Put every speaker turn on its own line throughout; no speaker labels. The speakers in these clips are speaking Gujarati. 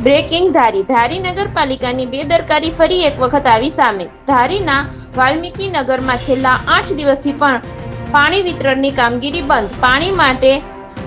બ્રેકિંગ ધારી નગરપાલિકાની બેદરકારી ફરી એક વખત આવી સામે। ધારીના વાલ્મીકી નગરમાં છેલ્લા 8 દિવસથી પણ પાણી વિતરણની કામગીરી બંધ। પાણી માટે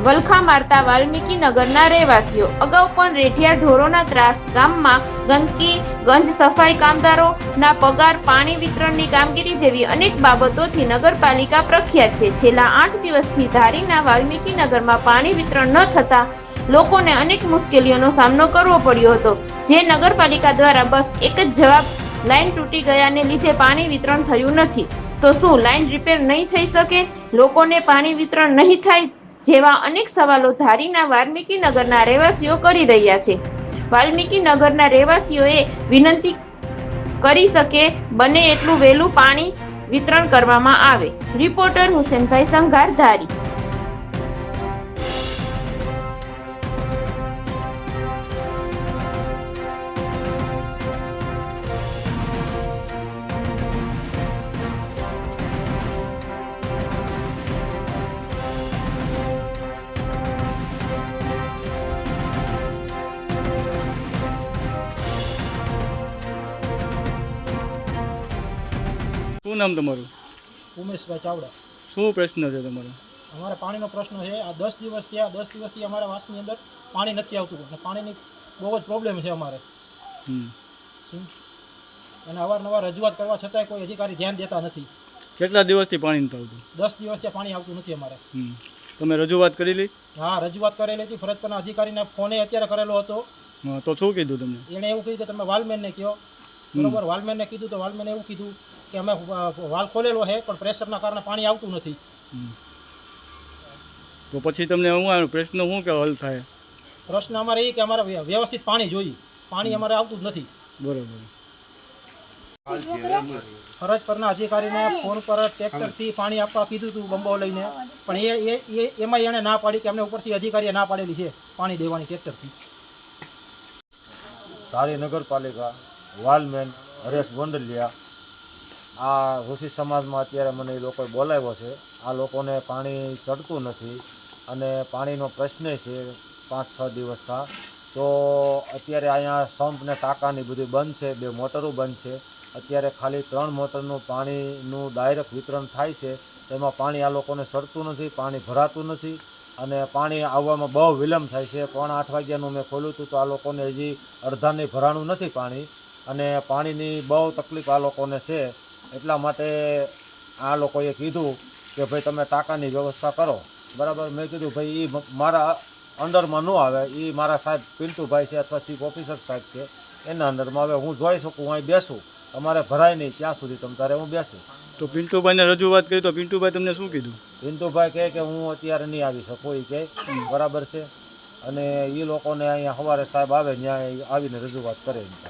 વલખા મારતા વાલ્મીકી નગરના રહેવાસીઓ। અગાઉ પણ રેઢિયા ઢોરોના ત્રાસ, ગામમાં ગંદકી, ગંજ સફાઈ કામદારોના પગાર, પાણી વિતરણની કામગીરી જેવી અનેક બાબતોથી નગરપાલિકા પ્રખ્યાત છે। છેલ્લા 8 દિવસથી ધારીના વાલ્મીકી નગરમાં પાણી વિતરણ ન થતા લોકોને અનેક મુશ્કેલીઓનો સામનો કરવો પડ્યો હતો। જે નગરપાલિકા દ્વારા બસ એક જ જવાબ, લાઈન તૂટી ગયાને લીધે પાણી વિતરણ થયું નથી। તો શું લાઈન રિપેર નહીં થઈ શકે? લોકોને પાણી વિતરણ નહીં થાય? જેવા અનેક સવાલો ધારીના વાલ્મીકી નગરના રહેવાસીઓ કરી રહ્યા છે। વાલ્મીકી નગરના રહેવાસીઓએ વિનંતી કરી શકે બને એટલું વહેલું પાણી વિતરણ કરવામાં આવે। રિપોર્ટર હુસેનભાઈ સંઘાર, ધારી।
શું નામ તમારું?
ઉમેશભાઈ ચાવડા।
શું પ્રશ્ન છે તમારો?
અમારે પાણીનો પ્રશ્ન છે। આ 10 દિવસ થયા, 10 દિવસથી અમારા વાસની અંદર પાણી નથી આવતું અને પાણીની બહુ જ પ્રોબ્લેમ છે અમારે। અને અવારનવાર રજૂઆત કરવા છતાંય કોઈ અધિકારી ધ્યાન દેતા નથી।
કેટલા દિવસથી પાણી નથી આવતું?
10 દિવસથી પાણી આવતું નથી અમારે।
તમે રજૂઆત કરેલી?
હા, રજૂઆત કરેલી હતી। ફરજ પરના અધિકારીને ફોને અત્યારે કરેલો હતો।
તો શું કીધું તમને?
એણે એવું કીધું કે તમે વાલમેનને કહો। બરોબર, વાલમેનને કીધું તો વાલમેને એવું કીધું કે અમે વાલ ખોલેલો છે પણ પ્રેશરના કારણે પાણી આવતું નથી।
તો પછી તમને શું પ્રશ્ન શું કે હલ થાય?
પ્રશ્ન અમારે એ કે અમારે વ્યવસ્થિત પાણી જોઈએ। પાણી અમારે આવતું જ નથી।
બરોબર।
ફરજ પરના અધિકારીને ફોન પર ટ્રેક્ટરથી પાણી આપવા કીધું હતું, બંબો લઈને, પણ એમાં એણે ના પાડી કે અમને ઉપરથી અધિકારીએ ના પાડેલી છે પાણી દેવાની ટ્રેક્ટરથી।
ધારી નગરપાલિકા, વાલમેન હરેશ ગોંડલિયા, આ ઋષિ સમાજમાં અત્યારે મને એ લોકોએ બોલાવ્યો છે। આ લોકોને પાણી ચડતું નથી અને પાણીનો પ્રશ્ન છે 5-6 દિવસથી। તો અત્યારે અહીંયા સંપ ને ટાંકાની બધું બંધ છે, 2 મોટરો બંધ છે। અત્યારે ખાલી 3 મોટરનું પાણીનું ડાયરેક્ટ વિતરણ થાય છે। તેમાં પાણી આ લોકોને ચડતું નથી, પાણી ભરાતું નથી અને પાણી આવવામાં બહુ વિલંબ થાય છે। 7:30 વાગ્યાનું મેં ખોલ્યું હતું તો આ લોકોને હજી અડધાને ભરાણું નથી પાણી અને પાણીની બહુ તકલીફ આ લોકોને છે। એટલા માટે આ લોકોએ કીધું કે ભાઈ તમે ટાંકાની વ્યવસ્થા કરો, બરાબર। મેં કીધું ભાઈ એ મારા અંડરમાં ન આવે, એ મારા સાહેબ પિન્ટુભાઈ છે અથવા ચીફ ઓફિસર સાહેબ છે એના અંડરમાં આવે। હું જોઈ શકું, હું અહીં બેસું, તમારે ભરાય નહીં ત્યાં સુધી તમ તારે હું બેસું।
તો પિન્ટુભાઈને રજૂઆત કરી તો પિન્ટુભાઈ તમને શું કીધું?
પિન્ટુભાઈ કહે કે હું અત્યારે નહીં આવી શકું, એ કહે બરાબર છે। અને એ લોકોને અહીંયા સવારે સાહેબ આવે ત્યાં આવીને રજૂઆત કરે છે।